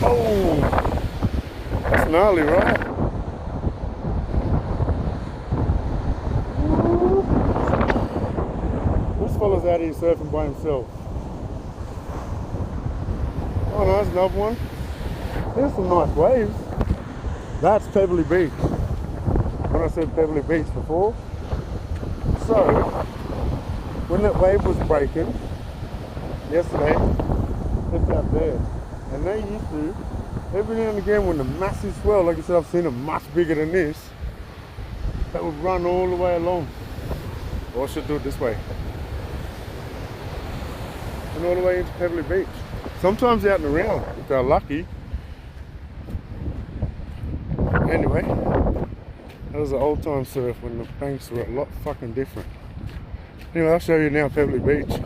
Oh, that's gnarly, right? This fella's out here surfing by himself. Oh, nice, another one. There's some nice waves. That's Pebbly Beach. When I said Pebbly Beach before. So, when that wave was breaking yesterday, it's out there. And they used to, every now and again when the massive swell, like I said, I've seen it much bigger than this, that would run all the way along. Or I should do it this way. And all the way into Pebbly Beach. Sometimes out and around, if they're lucky. Anyway, that was an old time surf when the banks were a lot fucking different. Anyway, I'll show you now Pebbly Beach.